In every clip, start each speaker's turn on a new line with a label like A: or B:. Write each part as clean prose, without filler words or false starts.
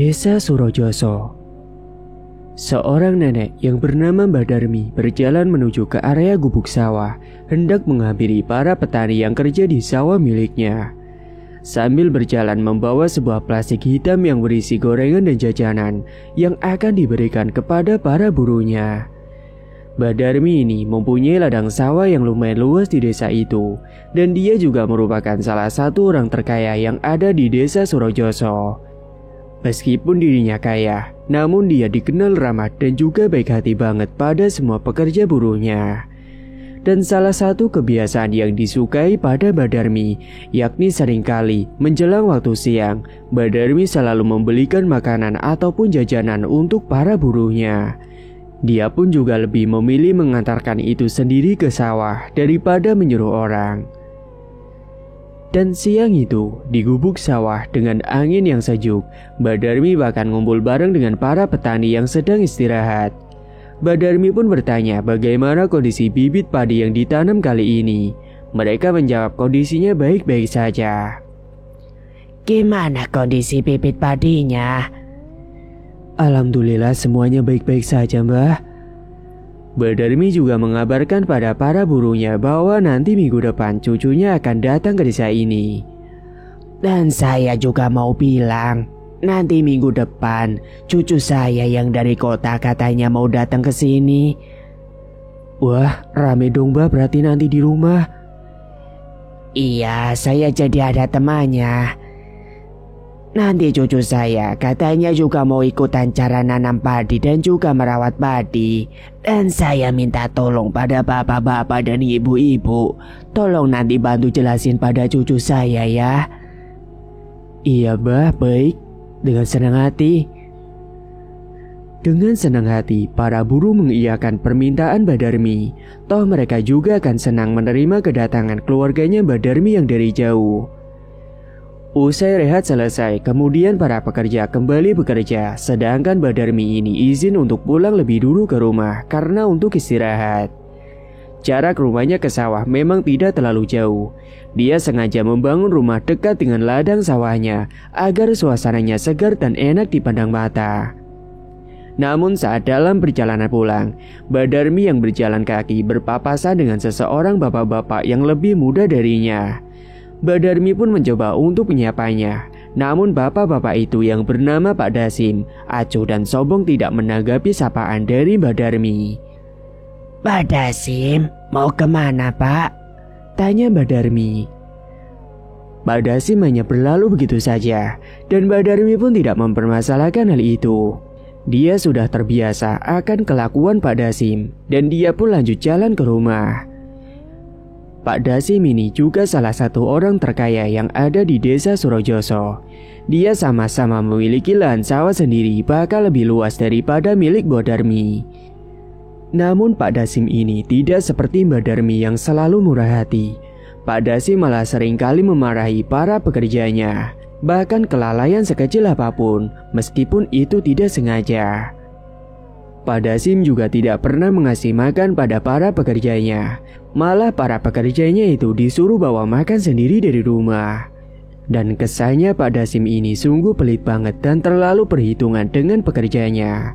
A: Desa Surojoso. Seorang nenek yang bernama Mbak Darmi berjalan menuju ke area gubuk sawah, hendak menghampiri para petani yang kerja di sawah miliknya. Sambil berjalan membawa sebuah plastik hitam yang berisi gorengan dan jajanan yang akan diberikan kepada para burunya. Mbak Darmi ini mempunyai ladang sawah yang lumayan luas di desa itu, dan dia juga merupakan salah satu orang terkaya yang ada di desa Surojoso. Meskipun dirinya kaya, namun dia dikenal ramah dan juga baik hati banget pada semua pekerja buruhnya. Dan salah satu kebiasaan yang disukai pada Mbak Darmi, yakni seringkali menjelang waktu siang, Mbak Darmi selalu membelikan makanan ataupun jajanan untuk para buruhnya. Dia pun juga lebih memilih mengantarkan itu sendiri ke sawah daripada menyuruh orang. Dan siang itu, di gubuk sawah dengan angin yang sejuk, Mbak Darmi bahkan ngumpul bareng dengan para petani yang sedang istirahat. Mbak Darmi pun bertanya bagaimana kondisi bibit padi yang ditanam kali ini. Mereka menjawab kondisinya baik-baik saja.
B: Gimana kondisi bibit padinya?
A: Alhamdulillah semuanya baik-baik saja, Mbah. Mbak Darmi juga mengabarkan pada para burunya bahwa nanti minggu depan cucunya akan datang ke desa ini.
B: Dan saya juga mau bilang, nanti minggu depan cucu saya yang dari kota katanya mau datang ke sini.
A: Wah, rame dong, Mbak, berarti nanti di rumah.
B: Iya, saya jadi ada temannya. Nanti cucu saya katanya juga mau ikutan cara nanam padi dan juga merawat padi. Dan saya minta tolong pada bapak-bapak dan ibu-ibu, tolong nanti bantu jelasin pada cucu saya ya.
A: Iya, Mbah, baik. Dengan senang hati. Dengan senang hati, para buruh mengiyakan permintaan Mbak Darmi. Toh mereka juga akan senang menerima kedatangan keluarganya Mbak Darmi yang dari jauh. Usai rehat selesai, kemudian para pekerja kembali bekerja, sedangkan Mbak Darmi ini izin untuk pulang lebih dulu ke rumah karena untuk istirahat. Jarak rumahnya ke sawah memang tidak terlalu jauh. Dia sengaja membangun rumah dekat dengan ladang sawahnya agar suasananya segar dan enak dipandang mata. Namun saat dalam perjalanan pulang, Mbak Darmi yang berjalan kaki berpapasan dengan seseorang bapak-bapak yang lebih muda darinya. Mbak Darmi pun mencoba untuk menyapanya, namun bapak-bapak itu yang bernama Pak Dasim, acuh dan sombong tidak menanggapi sapaan dari Mbak Darmi.
B: Pak Dasim, mau kemana Pak?
A: Tanya Mbak Darmi. Pak Dasim hanya berlalu begitu saja, dan Mbak Darmi pun tidak mempermasalahkan hal itu. Dia sudah terbiasa akan kelakuan Pak Dasim, dan dia pun lanjut jalan ke rumah. Pak Dasim ini juga salah satu orang terkaya yang ada di desa Surojoso. Dia sama-sama memiliki lahan sawah sendiri bahkan lebih luas daripada milik Mbak Darmi. Namun Pak Dasim ini tidak seperti Mbak Darmi yang selalu murah hati. Pak Dasim malah seringkali memarahi para pekerjanya, bahkan kelalaian sekecil apapun meskipun itu tidak sengaja. Pak Dasim juga tidak pernah mengasih makan pada para pekerjanya. Malah para pekerjanya itu disuruh bawa makan sendiri dari rumah. Dan kesannya Pak Dasim ini sungguh pelit banget dan terlalu perhitungan dengan pekerjanya.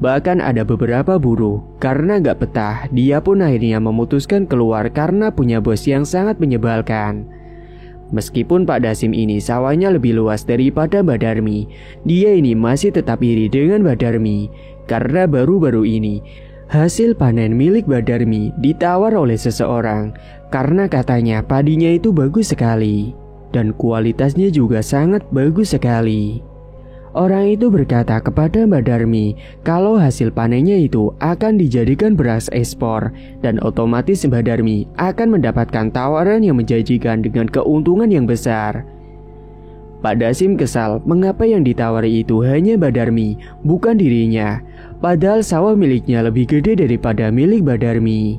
A: Bahkan ada beberapa buruh, karena gak betah, dia pun akhirnya memutuskan keluar karena punya bos yang sangat menyebalkan. Meskipun Pak Dasim ini sawahnya lebih luas daripada Mbak Darmi, dia ini masih tetap iri dengan Mbak Darmi. Karena baru-baru ini, hasil panen milik Mbak Darmi ditawar oleh seseorang karena katanya padinya itu bagus sekali dan kualitasnya juga sangat bagus sekali. Orang itu berkata kepada Mbak Darmi kalau hasil panennya itu akan dijadikan beras ekspor dan otomatis Mbak Darmi akan mendapatkan tawaran yang menjanjikan dengan keuntungan yang besar. Pak Dasim kesal mengapa yang ditawari itu hanya Mbak Darmi, bukan dirinya. Padahal sawah miliknya lebih gede daripada milik Mbak Darmi.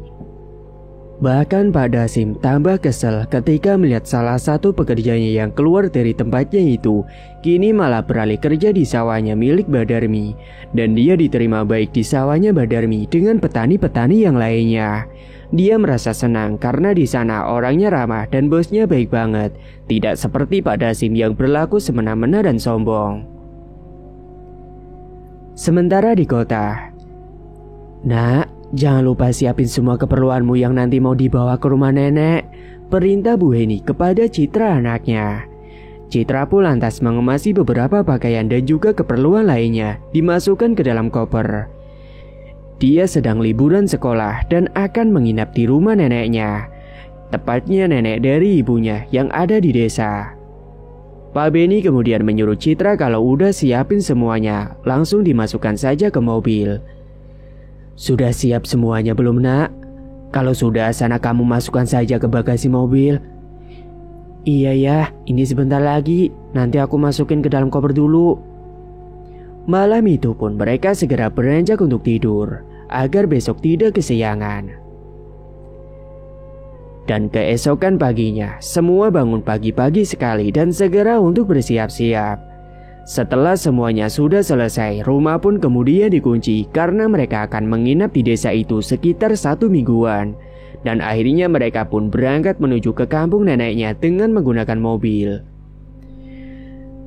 A: Bahkan Pak Dasim tambah kesal ketika melihat salah satu pekerjanya yang keluar dari tempatnya itu kini malah beralih kerja di sawahnya milik Mbak Darmi. Dan dia diterima baik di sawahnya Mbak Darmi dengan petani-petani yang lainnya. Dia merasa senang karena di sana orangnya ramah dan bosnya baik banget. Tidak seperti Pak Dasim yang berlaku semena-mena dan sombong. Sementara di kota, "Nak, jangan lupa siapin semua keperluanmu yang nanti mau dibawa ke rumah nenek," perintah Bu Heni kepada Citra anaknya. Citra pun lantas mengemasi beberapa pakaian dan juga keperluan lainnya dimasukkan ke dalam koper. Dia sedang liburan sekolah dan akan menginap di rumah neneknya, tepatnya nenek dari ibunya yang ada di desa. Pak Beni kemudian menyuruh Citra kalau udah siapin semuanya, langsung dimasukkan saja ke mobil. "Sudah siap semuanya belum, Nak? Kalau sudah, sana kamu masukkan saja ke bagasi mobil." "Iya ya, ini sebentar lagi, nanti aku masukin ke dalam koper dulu." Malam itu pun mereka segera beranjak untuk tidur, agar besok tidak kesiangan. Dan keesokan paginya, semua bangun pagi-pagi sekali dan segera untuk bersiap-siap. Setelah semuanya sudah selesai, rumah pun kemudian dikunci karena mereka akan menginap di desa itu sekitar 1 mingguan. Dan akhirnya mereka pun berangkat menuju ke kampung neneknya dengan menggunakan mobil.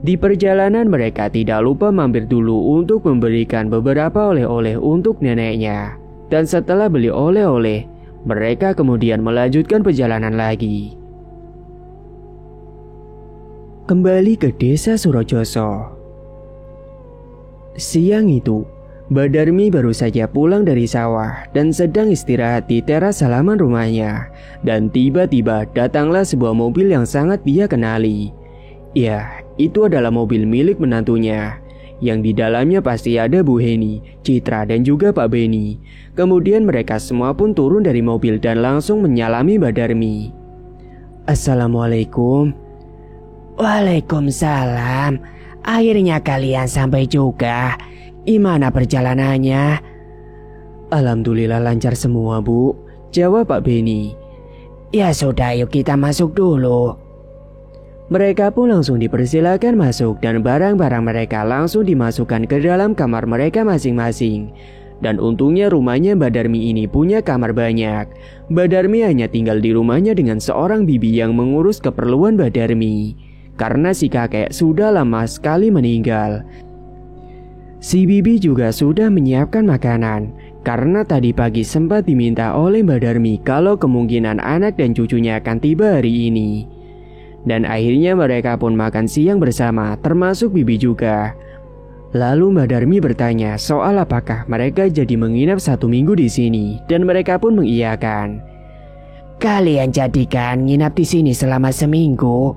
A: Di perjalanan mereka tidak lupa mampir dulu untuk memberikan beberapa oleh-oleh untuk neneknya. Dan setelah beli oleh-oleh, mereka kemudian melanjutkan perjalanan lagi. Kembali ke desa Surojoso. Siang itu, Mbak Darmi baru saja pulang dari sawah dan sedang istirahat di teras halaman rumahnya. Dan tiba-tiba datanglah sebuah mobil yang sangat dia kenali. Ya, itu adalah mobil milik menantunya, yang di dalamnya pasti ada Bu Heni, Citra dan juga Pak Beni. Kemudian mereka semua pun turun dari mobil dan langsung menyalami Mbak Darmi. "Assalamualaikum."
B: "Waalaikumsalam. Akhirnya kalian sampai juga. Gimana perjalanannya?"
A: "Alhamdulillah lancar semua, Bu," jawab Pak Beni.
B: "Ya sudah, yuk kita masuk dulu."
A: Mereka pun langsung dipersilakan masuk dan barang-barang mereka langsung dimasukkan ke dalam kamar mereka masing-masing. Dan untungnya rumahnya Mbak Darmi ini punya kamar banyak. Mbak Darmi hanya tinggal di rumahnya dengan seorang bibi yang mengurus keperluan Mbak Darmi, karena si kakek sudah lama sekali meninggal. Si bibi juga sudah menyiapkan makanan, karena tadi pagi sempat diminta oleh Mbak Darmi kalau kemungkinan anak dan cucunya akan tiba hari ini. Dan akhirnya mereka pun makan siang bersama, termasuk bibi juga. Lalu Mbak Darmi bertanya soal apakah mereka jadi menginap 1 minggu di sini, dan mereka pun mengiyakan.
B: "Kalian jadikan nginap di sini selama seminggu?"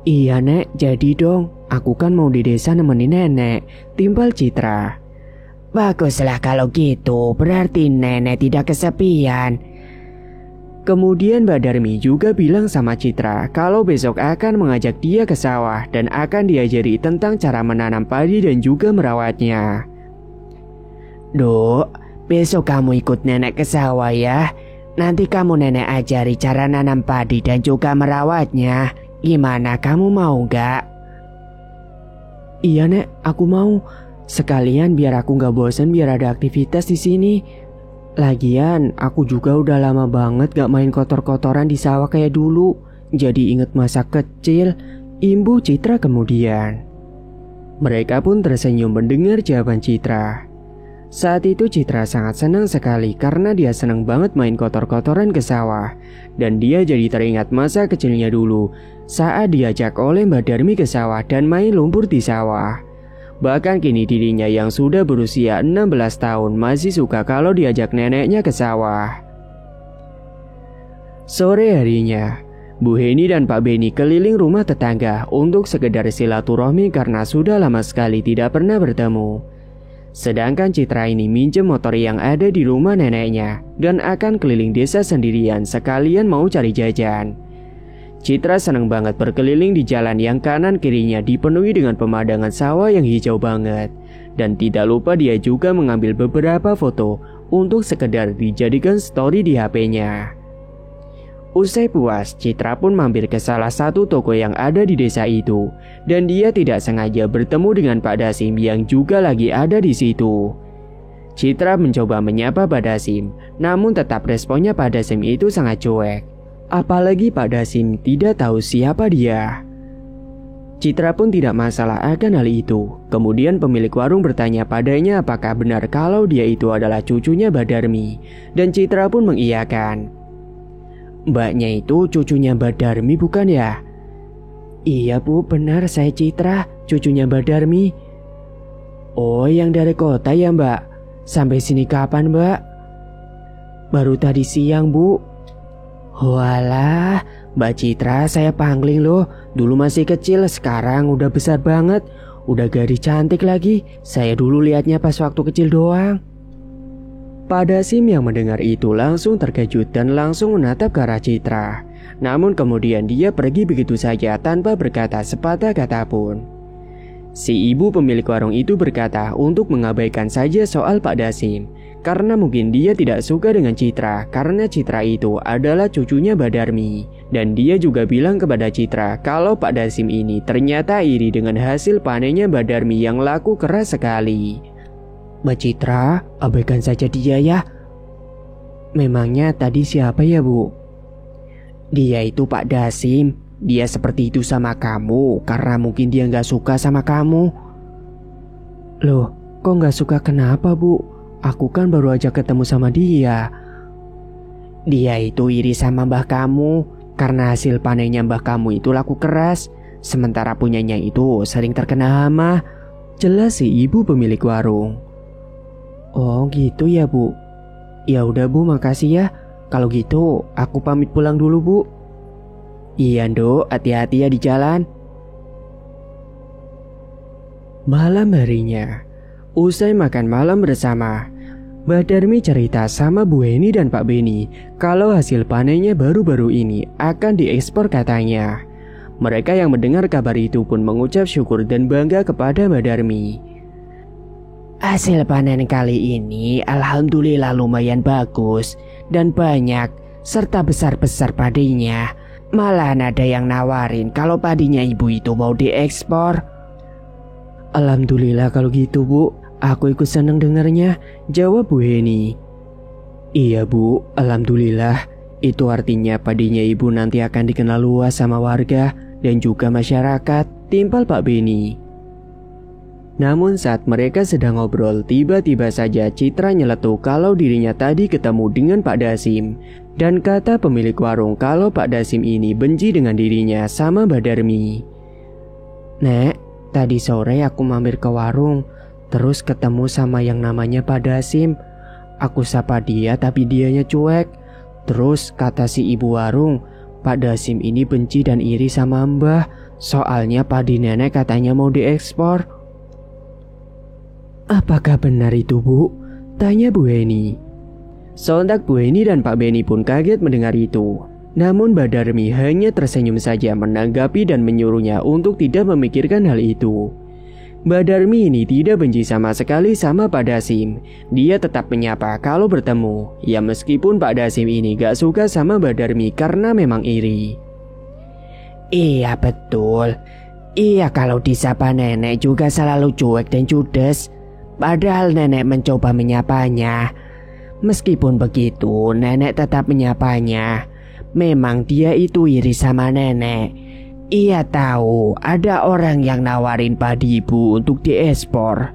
A: "Iya Nek, jadi dong. Aku kan mau di desa nemenin nenek," timpal Citra.
B: "Baguslah kalau gitu, berarti nenek tidak kesepian."
A: Kemudian Mbak Darmi juga bilang sama Citra kalau besok akan mengajak dia ke sawah dan akan diajari tentang cara menanam padi dan juga merawatnya.
B: "Duk, besok kamu ikut nenek ke sawah ya. Nanti kamu nenek ajari cara nanam padi dan juga merawatnya. Gimana, kamu mau gak?"
A: "Iya Nek, aku mau. Sekalian biar aku gak bosan, biar ada aktivitas di sini. Lagian aku juga udah lama banget gak main kotor-kotoran di sawah kayak dulu. Jadi inget masa kecil," imbuh Citra kemudian. Mereka pun tersenyum mendengar jawaban Citra. Saat itu Citra sangat senang sekali karena dia senang banget main kotor-kotoran ke sawah. Dan dia jadi teringat masa kecilnya dulu saat diajak oleh Mbak Darmi ke sawah dan main lumpur di sawah. Bahkan kini dirinya yang sudah berusia 16 tahun masih suka kalau diajak neneknya ke sawah. Sore harinya, Bu Heni dan Pak Beni keliling rumah tetangga untuk sekedar silaturahmi karena sudah lama sekali tidak pernah bertemu. Sedangkan Citra ini minjem motor yang ada di rumah neneknya dan akan keliling desa sendirian sekalian mau cari jajan. Citra senang banget berkeliling di jalan yang kanan kirinya dipenuhi dengan pemandangan sawah yang hijau banget. Dan tidak lupa dia juga mengambil beberapa foto untuk sekedar dijadikan story di HP-nya. Usai puas, Citra pun mampir ke salah satu toko yang ada di desa itu. Dan dia tidak sengaja bertemu dengan Pak Dasim yang juga lagi ada di situ. Citra mencoba menyapa Pak Dasim, namun tetap responnya Pak Dasim itu sangat cuek. Apalagi Pak Dasim tidak tahu siapa dia. Citra pun tidak masalah akan hal itu. Kemudian pemilik warung bertanya padanya apakah benar kalau dia itu adalah cucunya Mbak Darmi. Dan Citra pun mengiyakan. Mbaknya itu cucunya Mbak Darmi bukan ya? Iya bu, benar saya Citra, cucunya Mbak Darmi. Oh, yang dari kota ya mbak? Sampai sini kapan mbak? Baru tadi siang bu. Walah, Mbak Citra saya pangling loh. Dulu masih kecil, sekarang udah besar banget. Udah gadis cantik lagi. Saya dulu lihatnya pas waktu kecil doang. Pak Dasim yang mendengar itu langsung terkejut dan langsung menatap ke arah Citra. Namun kemudian dia pergi begitu saja tanpa berkata sepatah kata pun. Si ibu pemilik warung itu berkata untuk mengabaikan saja soal Pak Dasim. Karena mungkin dia tidak suka dengan Citra karena Citra itu adalah cucunya Mbak Darmi. Dan dia juga bilang kepada Citra kalau Pak Dasim ini ternyata iri dengan hasil panennya Mbak Darmi yang laku keras sekali. Mbak Citra, abaikan saja dia ya. Memangnya tadi siapa ya bu? Dia itu Pak Dasim. Dia seperti itu sama kamu karena mungkin dia gak suka sama kamu. Loh, kok gak suka kenapa bu? Aku kan baru aja ketemu sama dia. Dia itu iri sama mbah kamu karena hasil panennya mbah kamu itu laku keras, sementara punyanya itu sering terkena hama. Jelas si ibu pemilik warung. Oh gitu ya bu. Ya udah bu, makasih ya. Kalau gitu aku pamit pulang dulu bu. Iya Nduk, hati-hati ya di jalan. Malam harinya, usai makan malam bersama, Mbak Darmi cerita sama Bu Heni dan Pak Beni kalau hasil panennya baru-baru ini akan diekspor katanya. Mereka yang mendengar kabar itu pun mengucap syukur dan bangga kepada Mbak Darmi. Hasil panen kali ini alhamdulillah lumayan bagus dan banyak serta besar-besar padinya. Malahan ada yang nawarin kalau padinya ibu itu mau diekspor. Alhamdulillah kalau gitu bu, aku ikut senang dengarnya, jawab Bu Heni. Iya bu, alhamdulillah. Itu artinya padinya ibu nanti akan dikenal luas sama warga dan juga masyarakat, timpal Pak Beni. Namun saat mereka sedang ngobrol, tiba-tiba saja Citra nyeletuk kalau dirinya tadi ketemu dengan Pak Dasim. Dan kata pemilik warung kalau Pak Dasim ini benci dengan dirinya sama Mbak Darmi. Nek, tadi sore aku mampir ke warung, terus ketemu sama yang namanya Pak Dasim. Aku sapa dia tapi dianya cuek. Terus kata si ibu warung, Pak Dasim ini benci dan iri sama mbah. Soalnya padi nenek katanya mau diekspor. Apakah benar itu bu? Tanya Bu Heni. Sontak Bu Heni dan Pak Beni pun kaget mendengar itu. Namun Mbak Darmi hanya tersenyum saja menanggapi dan menyuruhnya untuk tidak memikirkan hal itu. Mbak Darmi ini tidak benci sama sekali sama Pak Dasim. Dia tetap menyapa kalau bertemu. Ya meskipun Pak Dasim ini gak suka sama Mbak Darmi karena memang iri. Iya betul. Iya kalau disapa nenek juga selalu cuek dan judes. Padahal nenek mencoba menyapanya. Meskipun begitu, nenek tetap menyapanya. Memang dia itu iri sama nenek. Ia tahu ada orang yang nawarin padi ibu untuk diekspor.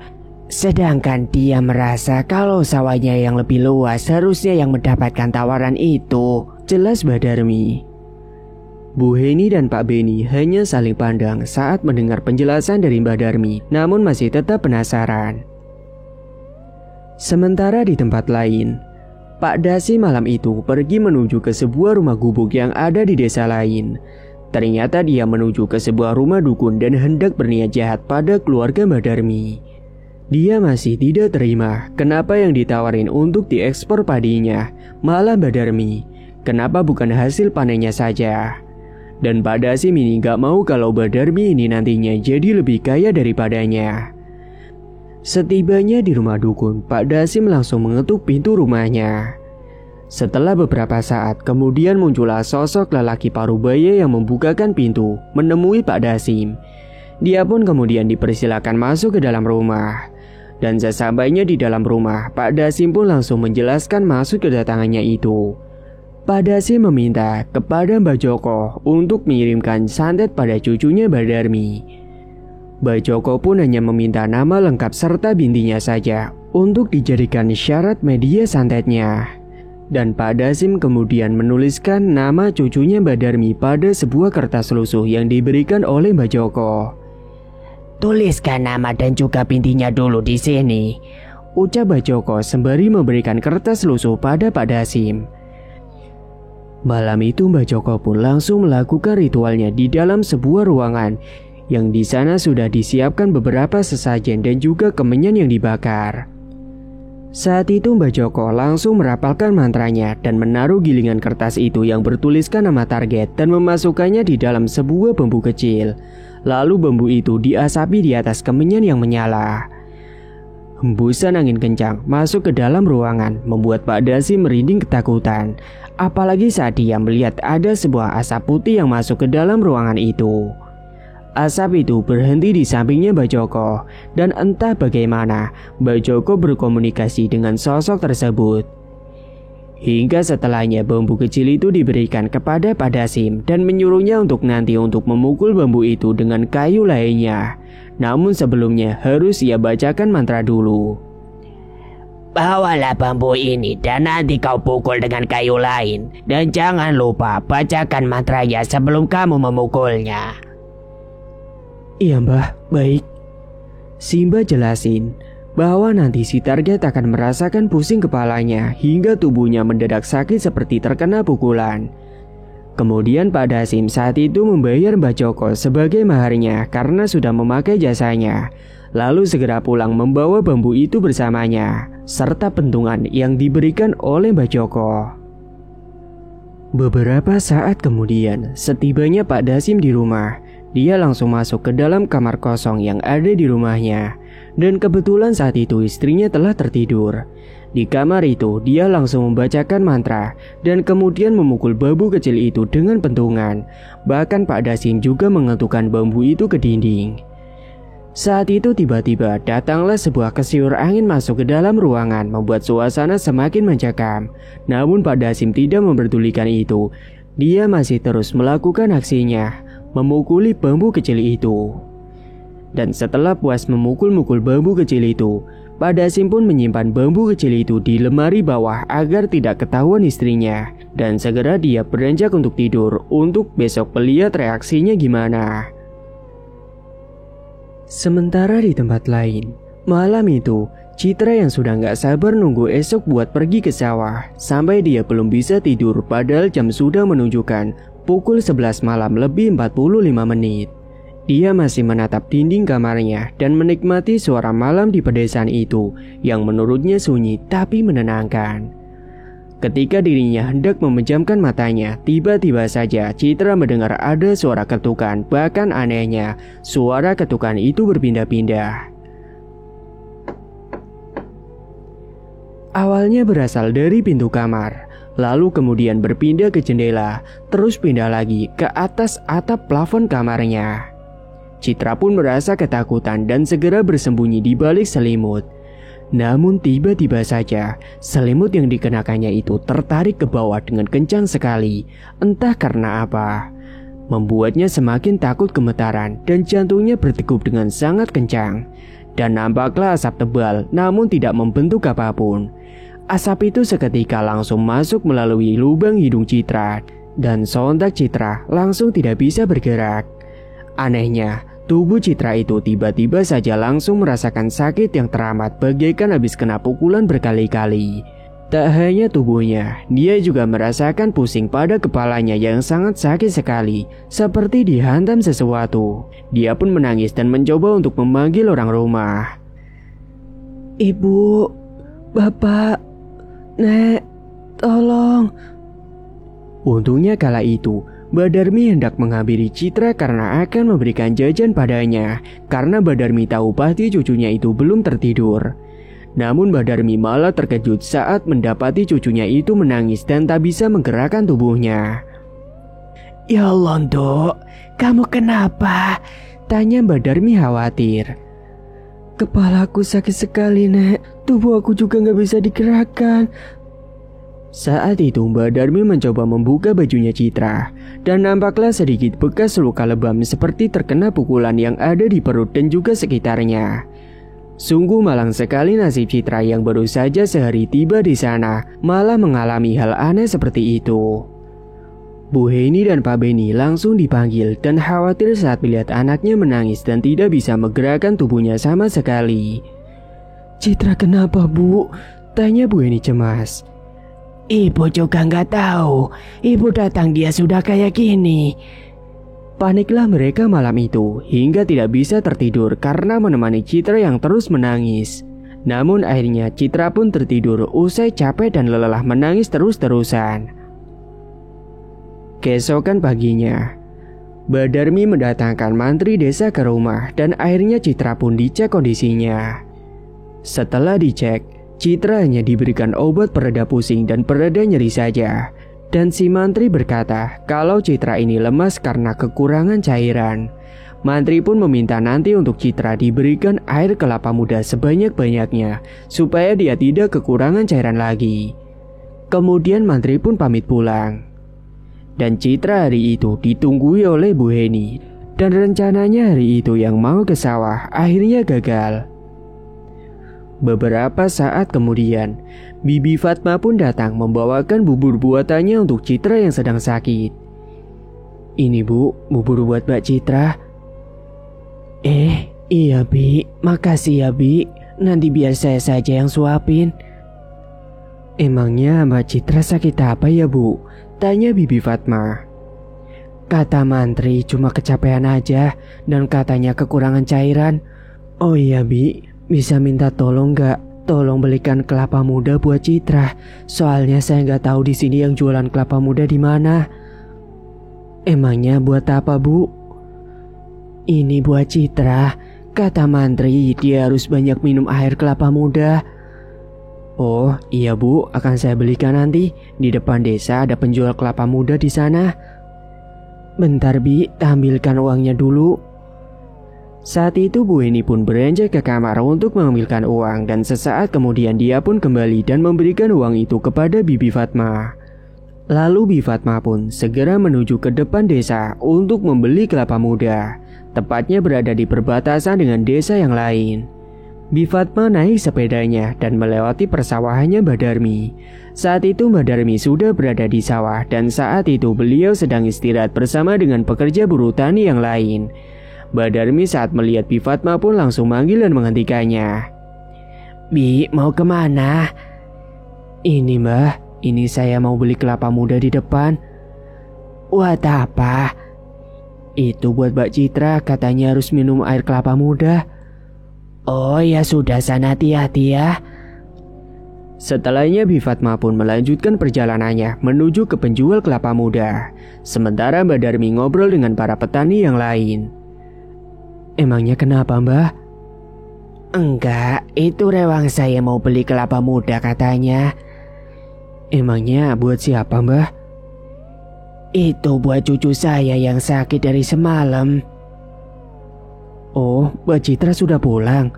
A: Sedangkan dia merasa kalau sawahnya yang lebih luas harusnya yang mendapatkan tawaran itu. Jelas Mbak Darmi. Bu Heni dan Pak Beni hanya saling pandang saat mendengar penjelasan dari Mbak Darmi, namun masih tetap penasaran. Sementara di tempat lain, Pak Dasim malam itu pergi menuju ke sebuah rumah gubuk yang ada di desa lain. Ternyata dia menuju ke sebuah rumah dukun dan hendak berniat jahat pada keluarga Mbak Darmi. Dia masih tidak terima kenapa yang ditawarin untuk diekspor padinya malah Mbak Darmi. Kenapa bukan hasil panennya saja? Dan Pak Dasim ini gak mau kalau Mbak Darmi ini nantinya jadi lebih kaya daripadanya. Setibanya di rumah dukun, Pak Dasim langsung mengetuk pintu rumahnya. Setelah beberapa saat, kemudian muncullah sosok lelaki parubaya yang membukakan pintu, menemui Pak Dasim. Dia pun kemudian dipersilakan masuk ke dalam rumah. Dan sesampainya di dalam rumah, Pak Dasim pun langsung menjelaskan maksud kedatangannya itu. Pak Dasim meminta kepada Mbak Joko untuk mengirimkan santet pada cucunya Mbak Darmi. Mbak Joko pun hanya meminta nama lengkap serta bintinya saja untuk dijadikan syarat media santetnya. Dan Pak Dasim kemudian menuliskan nama cucunya Mbak Darmi pada sebuah kertas lusuh yang diberikan oleh Mbak Joko.
B: "Tuliskan nama dan juga bintinya dulu di sini,"
A: ucap Mbak Joko sembari memberikan kertas lusuh pada Pak Dasim. Malam itu Mbak Joko pun langsung melakukan ritualnya di dalam sebuah ruangan yang di sana sudah disiapkan beberapa sesajen dan juga kemenyan yang dibakar. Saat itu Mbak Joko langsung merapalkan mantranya dan menaruh gilingan kertas itu yang bertuliskan nama target dan memasukkannya di dalam sebuah bambu kecil. Lalu bambu itu diasapi di atas kemenyan yang menyala. Hembusan angin kencang masuk ke dalam ruangan membuat Pak Dasim merinding ketakutan. Apalagi saat dia melihat ada sebuah asap putih yang masuk ke dalam ruangan itu. Asap itu berhenti di sampingnya Mbak Joko. Dan entah bagaimana Mbak Joko berkomunikasi dengan sosok tersebut. Hingga setelahnya bambu kecil itu diberikan kepada Pak Dasim dan menyuruhnya untuk nanti untuk memukul bambu itu dengan kayu lainnya. Namun sebelumnya harus ia bacakan mantra dulu.
B: "Bawalah bambu ini dan nanti kau pukul dengan kayu lain. Dan jangan lupa bacakan mantranya sebelum kamu memukulnya."
A: "Iya Mbah, baik." Simba jelasin bahwa nanti si target akan merasakan pusing kepalanya hingga tubuhnya mendadak sakit seperti terkena pukulan. Kemudian Pak Dasim saat itu membayar Mbak Joko sebagai maharnya karena sudah memakai jasanya. Lalu segera pulang membawa bambu itu bersamanya, serta pentungan yang diberikan oleh Mbak Joko. Beberapa saat kemudian, setibanya Pak Dasim di rumah, dia langsung masuk ke dalam kamar kosong yang ada di rumahnya. Dan kebetulan saat itu istrinya telah tertidur. Di kamar itu, dia langsung membacakan mantra dan kemudian memukul bambu kecil itu dengan pentungan. Bahkan Pak Dasim juga mengentukkan bambu itu ke dinding. Saat itu tiba-tiba datanglah sebuah kesiur angin masuk ke dalam ruangan membuat suasana semakin mencekam. Namun Pak Dasim tidak memperdulikan itu. Dia masih terus melakukan aksinya, memukuli bambu kecil itu. Dan setelah puas memukul-mukul bambu kecil itu, Pak Dasim pun menyimpan bambu kecil itu di lemari bawah agar tidak ketahuan istrinya. Dan segera dia beranjak untuk tidur untuk besok melihat reaksinya gimana. Sementara di tempat lain, malam itu Citra yang sudah gak sabar nunggu esok buat pergi ke sawah. Sampai dia belum bisa tidur padahal jam sudah menunjukkan pukul 11 malam lebih 45 menit. Dia masih menatap dinding kamarnya dan menikmati suara malam di pedesaan itu yang menurutnya sunyi tapi menenangkan. Ketika dirinya hendak memejamkan matanya, tiba-tiba saja Citra mendengar ada suara ketukan. Bahkan anehnya, suara ketukan itu berpindah-pindah. Awalnya berasal dari pintu kamar, lalu kemudian berpindah ke jendela, terus pindah lagi ke atas atap plafon kamarnya. Citra pun merasa ketakutan dan segera bersembunyi di balik selimut. Namun tiba-tiba saja selimut yang dikenakannya itu tertarik ke bawah dengan kencang sekali. Entah karena apa, membuatnya semakin takut gemetaran dan jantungnya berdegup dengan sangat kencang. Dan nampaklah asap tebal namun tidak membentuk apapun. Asap itu seketika langsung masuk melalui lubang hidung Citra. Dan sontak Citra langsung tidak bisa bergerak. Anehnya, tubuh Citra itu tiba-tiba saja langsung merasakan sakit yang teramat bagaikan habis kena pukulan berkali-kali. Tak hanya tubuhnya, dia juga merasakan pusing pada kepalanya yang sangat sakit sekali, seperti dihantam sesuatu. Dia pun menangis dan mencoba untuk memanggil orang rumah. "Ibu, Bapak, Nek, tolong." Untungnya kala itu Mbak Darmi hendak menghampiri Citra karena akan memberikan jajan padanya, karena Mbak Darmi tahu pasti cucunya itu belum tertidur. Namun Mbak Darmi malah terkejut saat mendapati cucunya itu menangis dan tak bisa menggerakkan tubuhnya.
B: "Ya Allah, Dok, kamu kenapa?"
A: tanya Mbak Darmi khawatir.
B: "Kepalaku sakit sekali, Nek. Tubuh aku juga gak bisa digerakkan."
A: Saat itu Mbak Darmi mencoba membuka bajunya Citra dan nampaklah sedikit bekas luka lebam seperti terkena pukulan yang ada di perut dan juga sekitarnya. Sungguh malang sekali nasib Citra yang baru saja sehari tiba di sana malah mengalami hal aneh seperti itu. Bu Heni dan Pak Beni langsung dipanggil dan khawatir saat melihat anaknya menangis dan tidak bisa menggerakkan tubuhnya sama sekali. "Citra kenapa, Bu?" tanya Bu Heni cemas.
B: "Ibu juga nggak tahu. Ibu datang dia sudah kayak gini."
A: Paniklah mereka malam itu hingga tidak bisa tertidur karena menemani Citra yang terus menangis. Namun akhirnya Citra pun tertidur usai capek dan lelah menangis terus-terusan. Keesokan paginya, Mbak Darmi mendatangkan mantri desa ke rumah dan akhirnya Citra pun dicek kondisinya. Setelah dicek, Citra hanya diberikan obat pereda pusing dan pereda nyeri saja. Dan si mantri berkata kalau Citra ini lemas karena kekurangan cairan. Mantri pun meminta nanti untuk Citra diberikan air kelapa muda sebanyak-banyaknya supaya dia tidak kekurangan cairan lagi. Kemudian mantri pun pamit pulang. Dan Citra hari itu ditunggui oleh Bu Heni. Dan rencananya hari itu yang mau ke sawah akhirnya gagal. Beberapa saat kemudian, Bibi Fatma pun datang membawakan bubur buatannya untuk Citra yang sedang sakit. "Ini Bu, bubur buat Mbak Citra."
B: Iya Bi, makasih ya Bi. Nanti biar saya saja yang suapin."
A: "Emangnya Mbak Citra sakit apa ya Bu?" tanya Bibi Fatma.
B: "Kata mantri cuma kecapean aja dan katanya kekurangan cairan."
A: "Oh iya Bi, bisa minta tolong gak? Tolong belikan kelapa muda buat Citra. Soalnya saya nggak tahu di sini yang jualan kelapa muda di mana."
B: "Emangnya buat apa Bu?" "Ini buat Citra. Kata mantri dia harus banyak minum air kelapa muda."
A: "Oh iya Bu, akan saya belikan nanti. Di depan desa ada penjual kelapa muda di sana."
B: "Bentar Bi, ambilkan uangnya dulu."
A: Saat itu Bu Heni pun beranjak ke kamar untuk mengambilkan uang dan sesaat kemudian dia pun kembali dan memberikan uang itu kepada Bibi Fatma. Lalu Bibi Fatma pun segera menuju ke depan desa untuk membeli kelapa muda, tepatnya berada di perbatasan dengan desa yang lain. Bibi Fatma naik sepedanya dan melewati persawahannya Mbak Darmi. Saat itu Mbak Darmi sudah berada di sawah dan saat itu beliau sedang istirahat bersama dengan pekerja buruh tani yang lain. Mbak Darmi saat melihat Bibi Fatma pun langsung manggil dan menghentikannya.
B: "Bi, mau kemana?"
A: "Ini Mbah, ini saya mau beli kelapa muda di depan."
B: "Buat apa?"
A: "Itu buat Mbak Citra, katanya harus minum air kelapa muda."
B: "Oh ya sudah, sana hati-hati ya."
A: Setelahnya Bibi Fatma pun melanjutkan perjalanannya menuju ke penjual kelapa muda. Sementara Mbak Darmi ngobrol dengan para petani yang lain.
B: "Emangnya kenapa Mbah?" "Enggak, itu rewang saya mau beli kelapa muda katanya."
A: "Emangnya buat siapa Mbah?"
B: "Itu buat cucu saya yang sakit dari semalam."
A: "Oh, Mbak Citra sudah pulang?"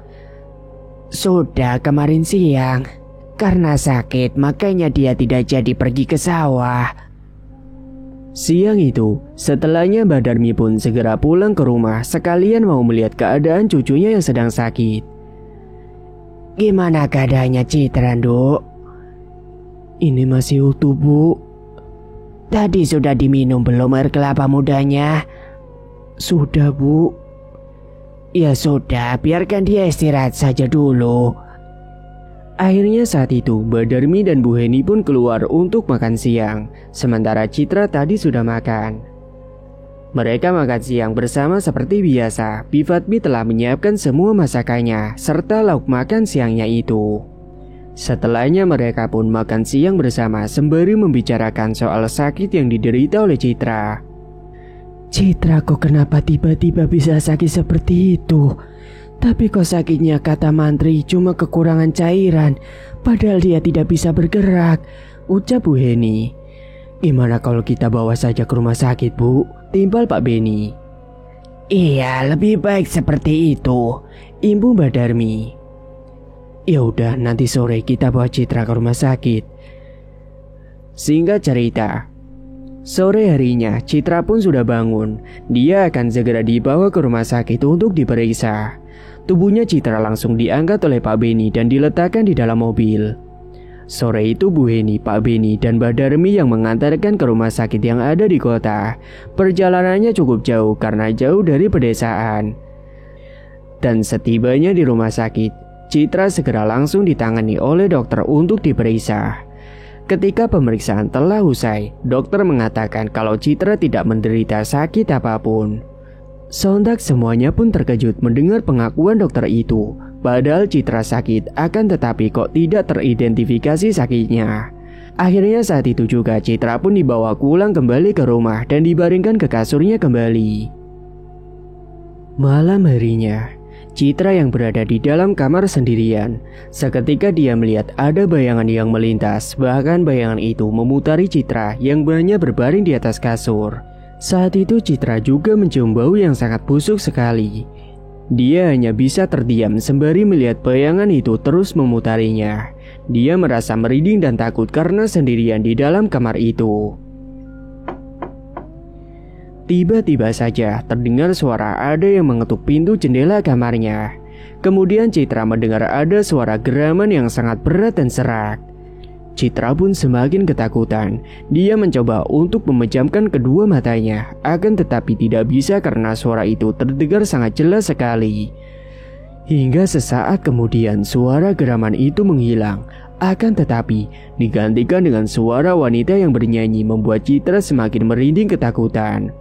B: "Sudah kemarin siang. Karena sakit makanya dia tidak jadi pergi ke sawah."
A: Siang itu, setelahnya Mbak Darmi pun segera pulang ke rumah sekalian mau melihat keadaan cucunya yang sedang sakit.
B: "Gimana keadaannya Citra, Nduk?"
A: "Ini masih utuh, Bu."
B: "Tadi sudah diminum belum air kelapa mudanya?"
A: "Sudah, Bu."
B: "Ya sudah, biarkan dia istirahat saja dulu."
A: Akhirnya saat itu Mbak Darmi dan Bu Heni pun keluar untuk makan siang. Sementara Citra tadi sudah makan. Mereka makan siang bersama seperti biasa. Bibi Fatmi telah menyiapkan semua masakannya serta lauk makan siangnya itu. Setelahnya mereka pun makan siang bersama sembari membicarakan soal sakit yang diderita oleh Citra.
B: "Citra kok kenapa tiba-tiba bisa sakit seperti itu? Tapi kok sakitnya kata mantri cuma kekurangan cairan, padahal dia tidak bisa bergerak,"
A: ucap Bu Heni. "Gimana kalau kita bawa saja ke rumah sakit Bu?" timpal Pak Beni.
B: "Iya, lebih baik seperti itu,"
A: imbu Mbak Darmi. "Ya udah, nanti sore kita bawa Citra ke rumah sakit." Singkat cerita, sore harinya Citra pun sudah bangun. Dia akan segera dibawa ke rumah sakit untuk diperiksa. Tubuhnya Citra langsung diangkat oleh Pak Beni dan diletakkan di dalam mobil. Sore itu Bu Heni, Pak Beni, dan Mbak Darmi yang mengantarkan ke rumah sakit yang ada di kota. Perjalanannya cukup jauh karena jauh dari pedesaan. Dan setibanya di rumah sakit, Citra segera langsung ditangani oleh dokter untuk diperiksa. Ketika pemeriksaan telah usai, dokter mengatakan kalau Citra tidak menderita sakit apapun. Sontak semuanya pun terkejut mendengar pengakuan dokter itu. Padahal Citra sakit, akan tetapi kok tidak teridentifikasi sakitnya. Akhirnya saat itu juga Citra pun dibawa pulang kembali ke rumah dan dibaringkan ke kasurnya kembali. Malam harinya, Citra yang berada di dalam kamar sendirian. Seketika dia melihat ada bayangan yang melintas. Bahkan bayangan itu memutari Citra yang hanya berbaring di atas kasur. Saat itu Citra juga mencium bau yang sangat busuk sekali. Dia hanya bisa terdiam sembari melihat bayangan itu terus memutarinya. Dia merasa merinding dan takut karena sendirian di dalam kamar itu. Tiba-tiba saja terdengar suara ada yang mengetuk pintu jendela kamarnya. Kemudian Citra mendengar ada suara geraman yang sangat berat dan serak. Citra pun semakin ketakutan. Dia mencoba untuk memejamkan kedua matanya, akan tetapi tidak bisa karena suara itu terdengar sangat jelas sekali. Hingga sesaat kemudian suara geraman itu menghilang, akan tetapi digantikan dengan suara wanita yang bernyanyi membuat Citra semakin merinding ketakutan.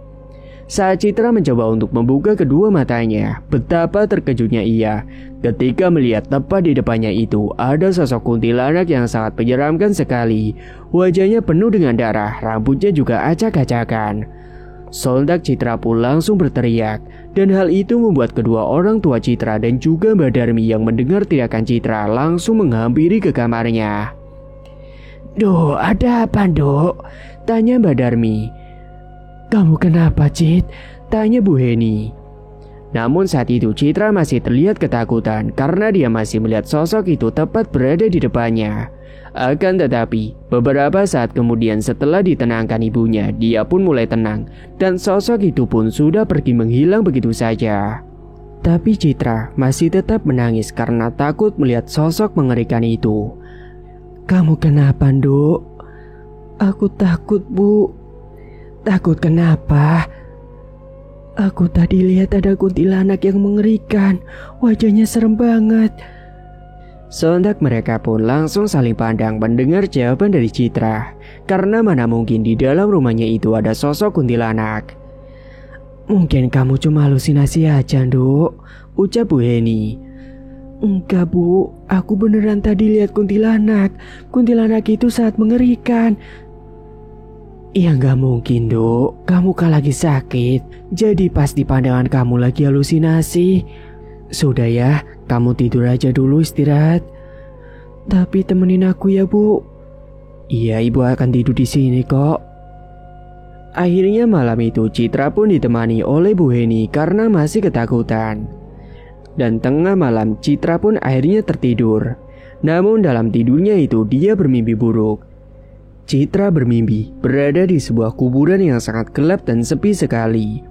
A: Saat Citra mencoba untuk membuka kedua matanya, betapa terkejutnya ia ketika melihat tepat di depannya itu ada sosok kuntilanak yang sangat menyeramkan sekali. Wajahnya penuh dengan darah, rambutnya juga acak-acakan. Sontak Citra pun langsung berteriak, dan hal itu membuat kedua orang tua Citra dan juga Mbak Darmi yang mendengar teriakan Citra langsung menghampiri ke kamarnya.
B: "Duh, ada apa, Dok?"
A: tanya Mbak Darmi.
B: "Kamu kenapa, Cit?"
A: tanya Bu Heni. Namun saat itu Citra masih terlihat ketakutan karena dia masih melihat sosok itu tepat berada di depannya. Akan tetapi beberapa saat kemudian setelah ditenangkan ibunya, dia pun mulai tenang dan sosok itu pun sudah pergi menghilang begitu saja. Tapi Citra masih tetap menangis karena takut melihat sosok mengerikan itu.
B: "Kamu kenapa, Dok?"
A: "Aku takut, Bu."
B: "Takut kenapa?"
A: "Aku tadi lihat ada kuntilanak yang mengerikan. Wajahnya serem banget." Sontak mereka pun langsung saling pandang mendengar jawaban dari Citra. Karena mana mungkin di dalam rumahnya itu ada sosok kuntilanak.
B: "Mungkin kamu cuma halusinasi aja, Dok,"
A: ucap Bu Heni.
B: "Enggak, Bu. Aku beneran tadi lihat kuntilanak. Kuntilanak itu sangat mengerikan."
A: "Ya nggak mungkin, Dok. Kamu kan lagi sakit. Jadi pasti pandangan kamu lagi halusinasi. Sudah ya, kamu tidur aja dulu istirahat."
B: "Tapi temenin aku ya, Bu."
A: "Iya, Ibu akan tidur di sini kok." Akhirnya malam itu Citra pun ditemani oleh Bu Heni karena masih ketakutan. Dan tengah malam Citra pun akhirnya tertidur. Namun dalam tidurnya itu dia bermimpi buruk. Citra bermimpi berada di sebuah kuburan yang sangat gelap dan sepi sekali.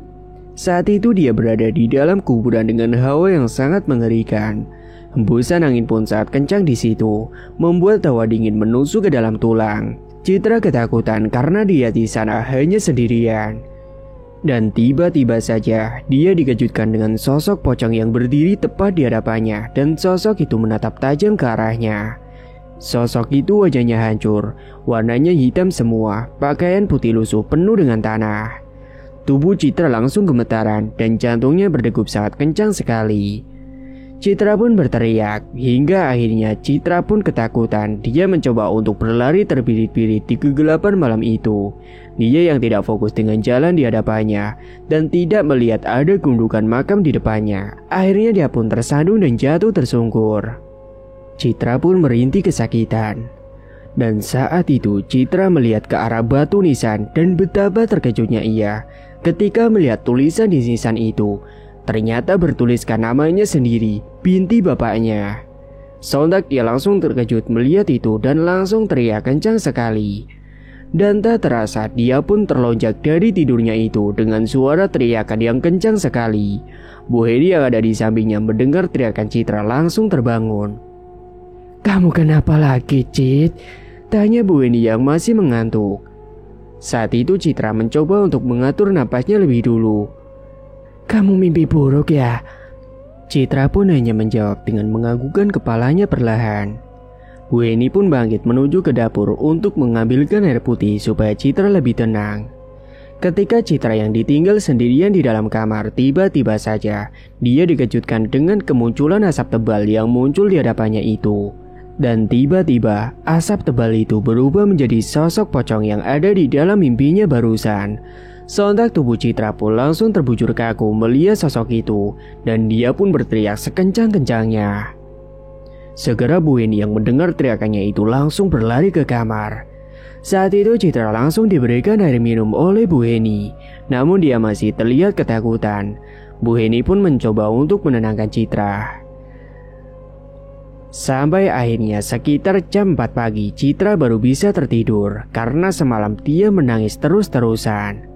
A: Saat itu dia berada di dalam kuburan dengan hawa yang sangat mengerikan. Hembusan angin pun sangat kencang di situ, membuat tawa dingin menusuk ke dalam tulang. Citra ketakutan karena dia di sana hanya sendirian. Dan tiba-tiba saja dia dikejutkan dengan sosok pocong yang berdiri tepat di hadapannya dan sosok itu menatap tajam ke arahnya. Sosok itu wajahnya hancur, warnanya hitam semua, pakaian putih lusuh penuh dengan tanah. Tubuh Citra langsung gemetaran dan jantungnya berdegup sangat kencang sekali. Citra pun berteriak, hingga akhirnya Citra pun ketakutan. Dia mencoba untuk berlari terbirit-birit di kegelapan malam itu. Dia yang tidak fokus dengan jalan di hadapannya dan tidak melihat ada gundukan makam di depannya. Akhirnya dia pun tersandung dan jatuh tersungkur. Citra pun merintih kesakitan. Dan saat itu Citra melihat ke arah batu nisan dan betapa terkejutnya ia ketika melihat tulisan di nisan itu. Ternyata bertuliskan namanya sendiri, binti bapaknya. Sontak dia langsung terkejut melihat itu dan langsung teriak kencang sekali. Dan tak terasa dia pun terlonjak dari tidurnya itu dengan suara teriakan yang kencang sekali. Bu Heni yang ada di sampingnya mendengar teriakan Citra langsung terbangun.
B: "Kamu kenapa lagi, Cit?"
A: tanya Bu Heni yang masih mengantuk. Saat itu Citra mencoba untuk mengatur napasnya lebih dulu.
B: "Kamu mimpi buruk ya?"
A: Citra pun hanya menjawab dengan menganggukkan kepalanya perlahan. Bu Heni pun bangkit menuju ke dapur untuk mengambilkan air putih supaya Citra lebih tenang. Ketika Citra yang ditinggal sendirian di dalam kamar, tiba-tiba saja dia dikejutkan dengan kemunculan asap tebal yang muncul di hadapannya itu. Dan tiba-tiba asap tebal itu berubah menjadi sosok pocong yang ada di dalam mimpinya barusan. Sontak tubuh Citra pun langsung terbujur kaku melihat sosok itu, dan dia pun berteriak sekencang-kencangnya. Segera Bu Heni yang mendengar teriakannya itu langsung berlari ke kamar. Saat itu Citra langsung diberikan air minum oleh Bu Heni, namun dia masih terlihat ketakutan. Bu Heni pun mencoba untuk menenangkan Citra. Sampai akhirnya sekitar jam 4 pagi Citra baru bisa tertidur karena semalam dia menangis terus-terusan.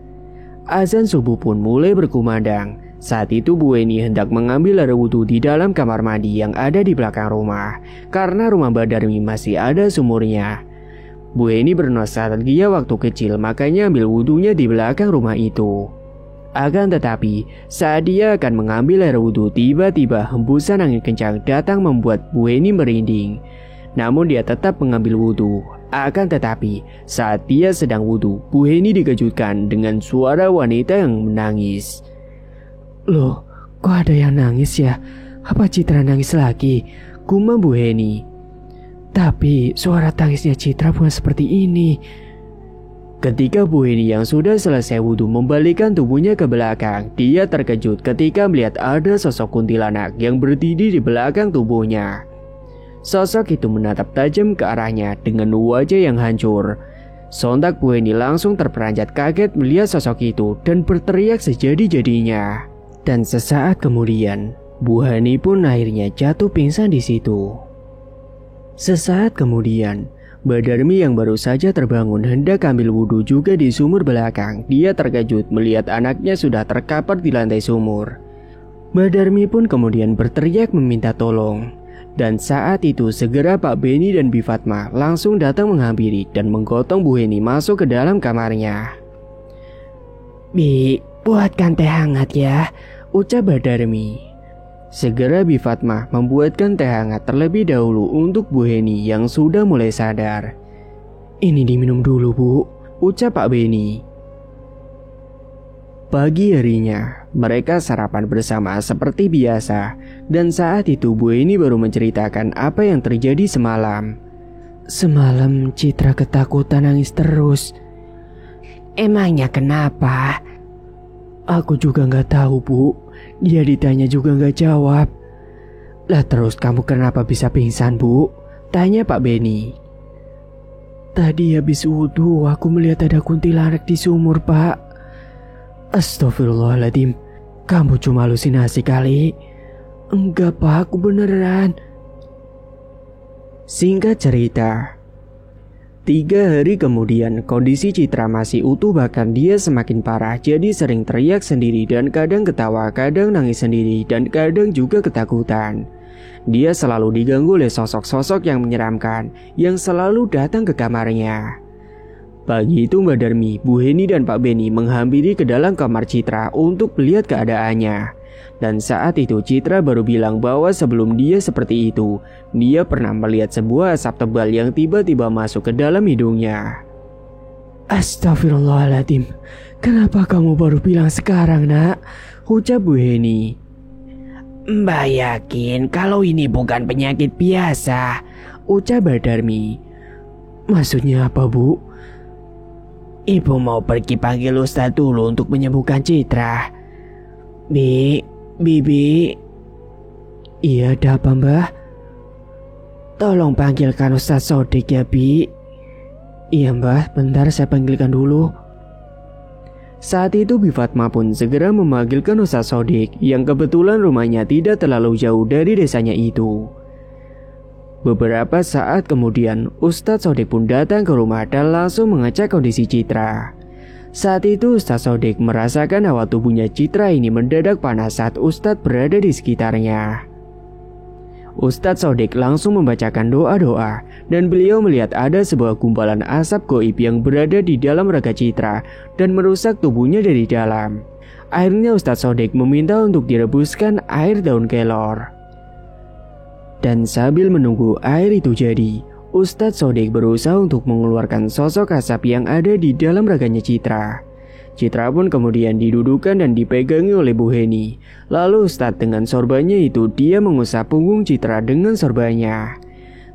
A: Azan subuh pun mulai berkumandang. Saat itu Bu Heni hendak mengambil air wudhu di dalam kamar mandi yang ada di belakang rumah karena rumah Mbak Darmi masih ada sumurnya. Bu Heni bernostalgia waktu kecil, makanya ambil wudhunya di belakang rumah itu. Akan tetapi saat dia akan mengambil air wudhu, tiba-tiba hembusan angin kencang datang membuat Bu Heni merinding. Namun dia tetap mengambil wudhu. Akan tetapi saat dia sedang wudhu, Bu Heni dikejutkan dengan suara wanita yang menangis.
B: "Loh, kok ada yang nangis ya? Apa Citra nangis lagi?" gumam Bu Heni. "Tapi suara tangisnya Citra bukan seperti ini."
A: Ketika Bu Heni yang sudah selesai wudhu membalikkan tubuhnya ke belakang, dia terkejut ketika melihat ada sosok kuntilanak yang berdiri di belakang tubuhnya. Sosok itu menatap tajam ke arahnya dengan wajah yang hancur. Sontak Bu Heni langsung terperanjat kaget melihat sosok itu dan berteriak sejadi-jadinya. Dan sesaat kemudian, Bu Heni pun akhirnya jatuh pingsan di situ. Sesaat kemudian, Mbak Darmi yang baru saja terbangun hendak ambil wudhu juga di sumur belakang. Dia terkejut melihat anaknya sudah terkapar di lantai sumur. Mbak Darmi pun kemudian berteriak meminta tolong. Dan saat itu segera Pak Beni dan Bi Fatma langsung datang menghampiri dan menggotong Bu Heni masuk ke dalam kamarnya.
B: "Bi, buatkan teh hangat ya,"
A: ucap Mbak Darmi. Segera Bi Fatma membuatkan teh hangat terlebih dahulu untuk Bu Heni yang sudah mulai sadar.
B: "Ini diminum dulu, Bu,"
A: ucap Pak Beni. Pagi harinya, mereka sarapan bersama seperti biasa. Dan saat itu Bu Heni baru menceritakan apa yang terjadi semalam.
B: "Semalam Citra ketakutan nangis terus."
A: "Emangnya kenapa?"
B: "Aku juga gak tahu, Bu. Dia ditanya juga gak jawab."
A: "Lah terus kamu kenapa bisa pingsan, Bu?" tanya Pak Beni.
B: "Tadi habis wudhu aku melihat ada kuntilanak di sumur, Pak."
A: "Astagfirullahaladzim, kamu cuma halusinasi kali."
B: "Enggak, Pak, aku beneran."
A: Singkat cerita, 3 hari kemudian kondisi Citra masih utuh, bahkan dia semakin parah, jadi sering teriak sendiri dan kadang ketawa, kadang nangis sendiri dan kadang juga ketakutan. Dia selalu diganggu oleh sosok-sosok yang menyeramkan yang selalu datang ke kamarnya. Pagi itu Mbak Darmi, Bu Heni dan Pak Beni menghampiri ke dalam kamar Citra untuk melihat keadaannya. Dan saat itu Citra baru bilang bahwa sebelum dia seperti itu, dia pernah melihat sebuah asap tebal yang tiba-tiba masuk ke dalam hidungnya.
B: "Astagfirullahaladzim, kenapa kamu baru bilang sekarang, Nak?"
A: ucap Bu Heni.
B: "Mbak yakin kalau ini bukan penyakit biasa,"
A: ucap Mbak Darmi.
B: "Maksudnya apa, Bu?"
A: "Ibu mau pergi panggil Ustadz dulu untuk menyembuhkan Citra."
B: Bibi."
A: "Iya, ada apa, Mbah?"
B: "Tolong panggilkan Ustadz Sodik ya, Bi."
A: "Iya, Mbah, bentar saya panggilkan dulu." Saat itu Bi Fatma pun segera memanggilkan Ustadz Sodik yang kebetulan rumahnya tidak terlalu jauh dari desanya itu. Beberapa saat kemudian, Ustadz Sodik pun datang ke rumah dan langsung mengecek kondisi Citra. Saat itu Ustadz Sodik merasakan hawa tubuhnya Citra ini mendadak panas saat Ustadz berada di sekitarnya. Ustadz Sodik langsung membacakan doa-doa dan beliau melihat ada sebuah gumpalan asap goib yang berada di dalam raga Citra dan merusak tubuhnya dari dalam. Akhirnya Ustadz Sodik meminta untuk direbuskan air daun kelor. Dan sambil menunggu air itu jadi, Ustadz Sodik berusaha untuk mengeluarkan sosok asap yang ada di dalam raganya Citra. Citra pun kemudian didudukkan dan dipegangi oleh Bu Heni. Lalu Ustadz dengan sorbannya itu dia mengusap punggung Citra dengan sorbannya.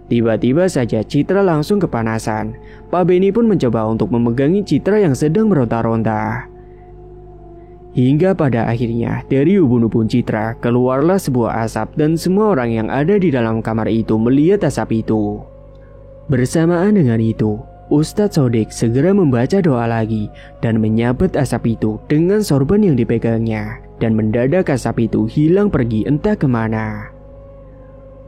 A: Tiba-tiba saja Citra langsung kepanasan. Pak Beni pun mencoba untuk memegangi Citra yang sedang meronta-ronta. Hingga pada akhirnya dari ubun-ubun Citra keluarlah sebuah asap dan semua orang yang ada di dalam kamar itu melihat asap itu. Bersamaan dengan itu, Ustadz Sodik segera membaca doa lagi dan menyabet asap itu dengan sorban yang dipegangnya. Dan mendadak asap itu hilang pergi entah kemana.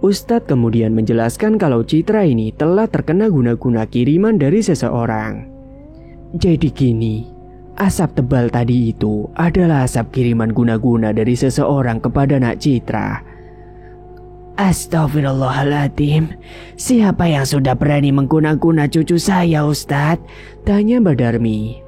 A: Ustadz kemudian menjelaskan kalau Citra ini telah terkena guna-guna kiriman dari seseorang. Jadi gini, asap tebal tadi itu adalah asap kiriman guna-guna dari seseorang kepada Nak Citra.
B: Astagfirullahaladzim, siapa yang sudah berani mengguna-guna cucu saya, Ustadz?
A: Tanya Mbak Darmi.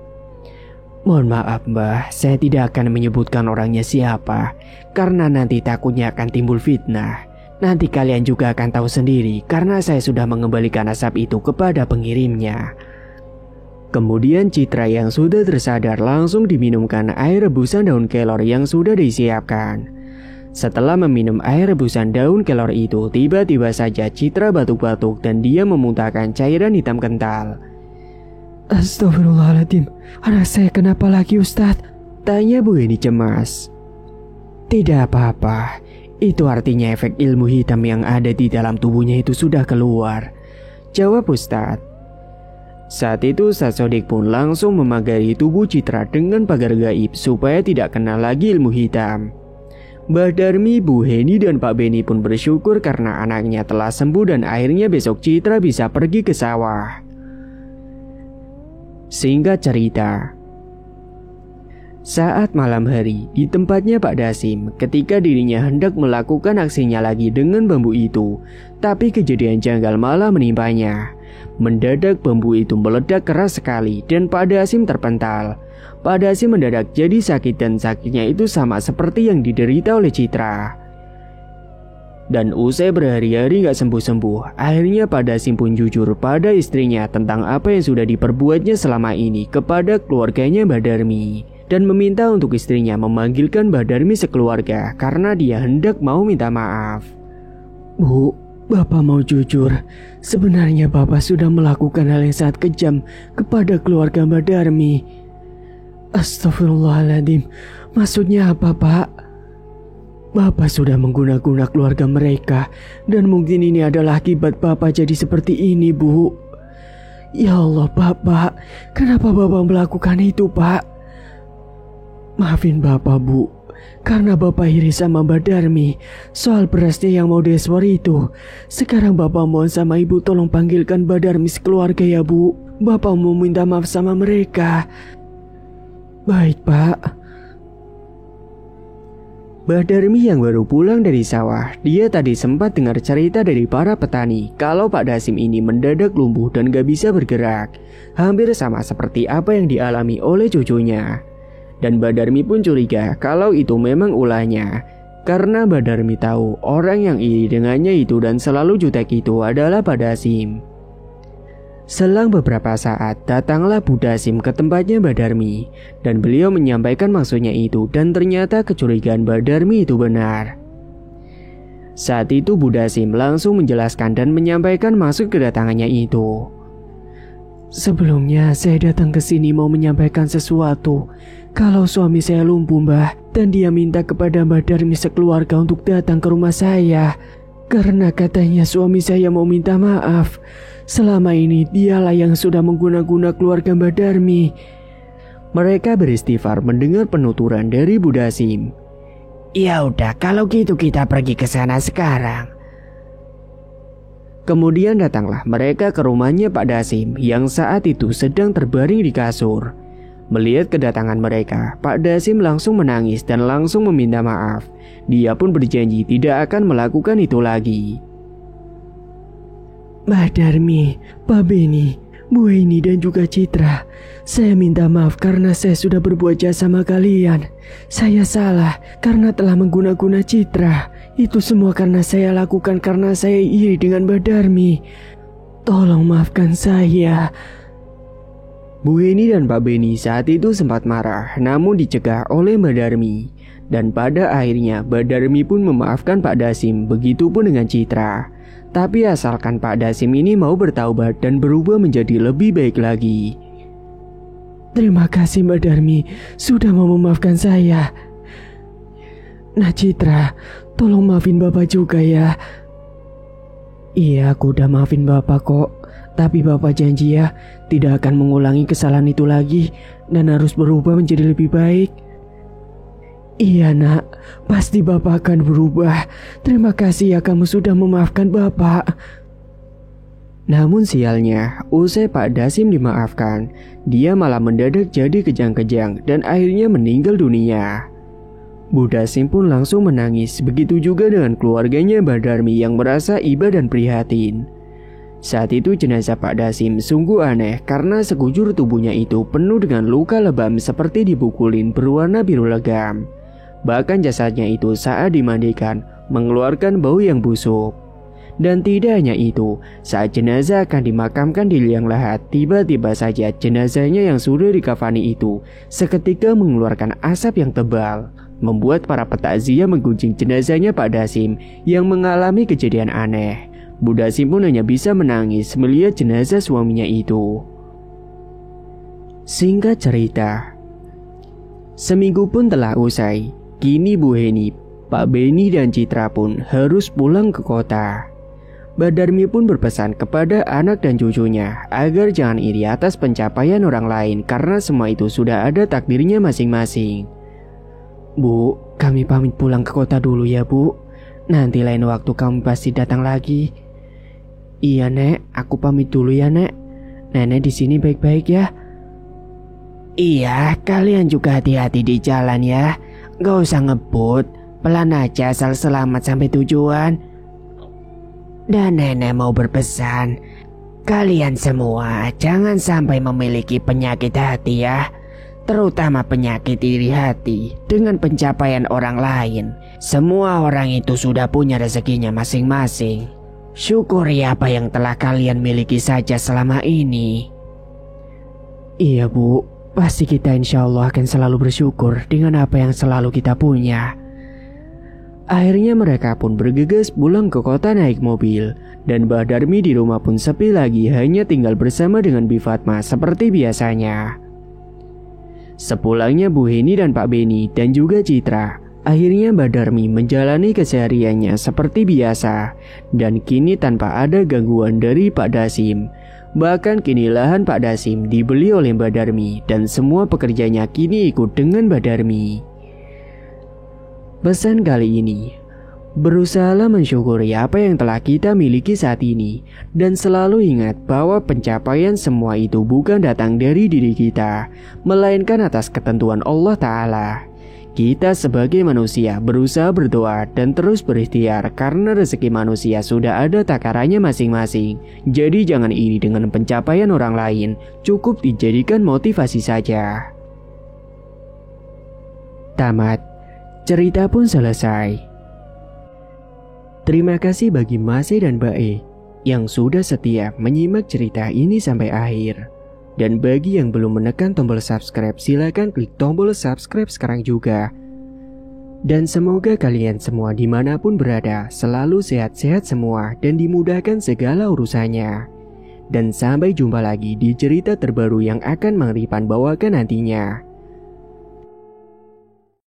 A: Mohon maaf Mbah, saya tidak akan menyebutkan orangnya siapa, karena nanti takutnya akan timbul fitnah. Nanti kalian juga akan tahu sendiri karena saya sudah mengembalikan asap itu kepada pengirimnya. Kemudian Citra yang sudah tersadar langsung diminumkan air rebusan daun kelor yang sudah disiapkan. Setelah meminum air rebusan daun kelor itu, tiba-tiba saja Citra batuk-batuk dan dia memuntahkan cairan hitam kental.
B: Astagfirullahaladzim, anak saya kenapa lagi Ustadz?
A: Tanya Bu Heni cemas.
B: Tidak apa-apa, itu artinya efek ilmu hitam yang ada di dalam tubuhnya itu sudah keluar,
A: jawab Ustadz. Saat itu Ustadz Sodik pun langsung memagari tubuh Citra dengan pagar gaib supaya tidak kena lagi ilmu hitam. Mbak Darmi, Bu Heni dan Pak Beni pun bersyukur karena anaknya telah sembuh dan akhirnya besok Citra bisa pergi ke sawah. Singkat cerita, saat malam hari di tempatnya Pak Dasim, ketika dirinya hendak melakukan aksinya lagi dengan bambu itu, tapi kejadian janggal malah menimpanya. Mendadak bambu itu meledak keras sekali dan Pak Dasim terpental. Pak Dasim mendadak jadi sakit dan sakitnya itu sama seperti yang diderita oleh Citra. Dan usai berhari-hari gak sembuh-sembuh, akhirnya Pak Dasim pun jujur pada istrinya tentang apa yang sudah diperbuatnya selama ini kepada keluarganya Mbak Darmi. Dan meminta untuk istrinya memanggilkan Mbak Darmi sekeluarga karena dia hendak mau minta maaf.
B: Bu, Bapak mau jujur, sebenarnya Bapak sudah melakukan hal yang sangat kejam kepada keluarga Mbak Darmi. Astagfirullahaladzim, maksudnya apa Pak? Bapak sudah mengguna-guna keluarga mereka dan mungkin ini adalah akibat Bapak jadi seperti ini, Bu. Ya Allah, Bapak, kenapa Bapak melakukan itu, Pak? Maafin Bapak, Bu, karena Bapak iri sama Mbak Darmi soal berasnya yang mau diekspor itu. Sekarang Bapak mohon sama Ibu tolong panggilkan Mbak Darmi sekeluarga ya, Bu. Bapak mau minta maaf sama mereka. Baik, Pak.
A: Mbah Darmi yang baru pulang dari sawah, dia tadi sempat dengar cerita dari para petani kalau Pak Dasim ini mendadak lumpuh dan gak bisa bergerak, hampir sama seperti apa yang dialami oleh cucunya. Dan Mbah Darmi pun curiga kalau itu memang ulahnya, karena Mbah Darmi tahu orang yang iri dengannya itu dan selalu jutek itu adalah Pak Dasim. Selang beberapa saat, datanglah Bu Dasim ke tempatnya Mbak Darmi dan beliau menyampaikan maksudnya itu dan ternyata kecurigaan Mbak Darmi itu benar. Saat itu Bu Dasim langsung menjelaskan dan menyampaikan maksud kedatangannya itu.
B: Sebelumnya saya datang ke sini mau menyampaikan sesuatu. Kalau suami saya lumpuh, Mbah, dan dia minta kepada Mbak Darmi sekeluarga untuk datang ke rumah saya. Karena katanya suami saya mau minta maaf. Selama ini dialah yang sudah mengguna-guna keluarga Mbak Darmi.
A: Mereka beristighfar mendengar penuturan dari Bu Dasim.
B: Ya udah, kalau gitu kita pergi ke sana sekarang.
A: Kemudian datanglah mereka ke rumahnya Pak Dasim yang saat itu sedang terbaring di kasur. Melihat kedatangan mereka, Pak Dasim langsung menangis dan langsung meminta maaf. Dia pun berjanji tidak akan melakukan itu lagi.
B: Mbak Darmi, Pak Beni, Bu Eni dan juga Citra, saya minta maaf karena saya sudah berbuat jahat sama kalian. Saya salah karena telah mengguna-guna Citra. Itu semua karena saya lakukan karena saya iri dengan Mbak Darmi. Tolong maafkan saya.
A: Bu Eni dan Pak Beni saat itu sempat marah, namun dicegah oleh Mbak Darmi. Dan pada akhirnya Mbak Darmi pun memaafkan Pak Dasim, begitupun dengan Citra. Tapi asalkan Pak Dasim ini mau bertaubat dan berubah menjadi lebih baik lagi.
B: Terima kasih Mbak Darmi sudah mau memaafkan saya. Nah Citra, tolong maafin Bapak juga ya. Iya, aku udah maafin Bapak kok. Tapi Bapak janji ya, tidak akan mengulangi kesalahan itu lagi dan harus berubah menjadi lebih baik. Iya nak, pasti Bapak akan berubah. Terima kasih ya kamu sudah memaafkan Bapak.
A: Namun sialnya, usai Pak Dasim dimaafkan, dia malah mendadak jadi kejang-kejang dan akhirnya meninggal dunia. Bu Dasim pun langsung menangis, begitu juga dengan keluarganya Mbak Darmi yang merasa iba dan prihatin. Saat itu jenazah Pak Dasim sungguh aneh karena sekujur tubuhnya itu penuh dengan luka lebam seperti dipukulin berwarna biru legam. Bahkan jasadnya itu saat dimandikan mengeluarkan bau yang busuk. Dan tidak hanya itu, saat jenazah akan dimakamkan di liang lahat, tiba-tiba saja jenazahnya yang sudah dikafani itu seketika mengeluarkan asap yang tebal, membuat para petakziah menggunjing jenazahnya Pak Dasim yang mengalami kejadian aneh. Bu Dasim pun hanya bisa menangis melihat jenazah suaminya itu. Singkat cerita, seminggu pun telah usai. Kini Bu Heni, Pak Beni dan Citra pun harus pulang ke kota. Mbak Darmi pun berpesan kepada anak dan cucunya agar jangan iri atas pencapaian orang lain karena semua itu sudah ada takdirnya masing-masing.
B: Bu, kami pamit pulang ke kota dulu ya Bu. Nanti lain waktu kami pasti datang lagi. Iya Nek, aku pamit dulu ya Nek. Nenek di sini baik-baik ya. Iya, kalian juga hati-hati di jalan ya. Gak usah ngebut, pelan aja asal selamat sampai tujuan. Dan nenek mau berpesan, kalian semua jangan sampai memiliki penyakit hati ya. Terutama penyakit iri hati dengan pencapaian orang lain. Semua orang itu sudah punya rezekinya masing-masing. Syukuri apa yang telah kalian miliki saja selama ini. Iya Bu, pasti kita insya Allah akan selalu bersyukur dengan apa yang selalu kita punya.
A: Akhirnya mereka pun bergegas pulang ke kota naik mobil. Dan Mbah Darmi di rumah pun sepi lagi, hanya tinggal bersama dengan Bi Fatma seperti biasanya. Sepulangnya Bu Heni dan Pak Beni dan juga Citra, akhirnya Mbah Darmi menjalani kesehariannya seperti biasa. Dan kini tanpa ada gangguan dari Pak Dasim. Bahkan kini lahan Pak Dasim dibeli oleh Mbah Darmi dan semua pekerjanya kini ikut dengan Mbah Darmi. Pesan kali ini, berusahalah mensyukuri apa yang telah kita miliki saat ini dan selalu ingat bahwa pencapaian semua itu bukan datang dari diri kita, melainkan atas ketentuan Allah Ta'ala. Kita sebagai manusia berusaha berdoa dan terus berikhtiar karena rezeki manusia sudah ada takarannya masing-masing. Jadi jangan iri dengan pencapaian orang lain, cukup dijadikan motivasi saja. Tamat. Cerita pun selesai. Terima kasih bagi Mas E dan Mbak E yang sudah setia menyimak cerita ini sampai akhir. Dan bagi yang belum menekan tombol subscribe, silakan klik tombol subscribe sekarang juga. Dan semoga kalian semua dimanapun berada selalu sehat-sehat semua dan dimudahkan segala urusannya. Dan sampai jumpa lagi di cerita terbaru yang akan Mang Ripan bawakan nantinya.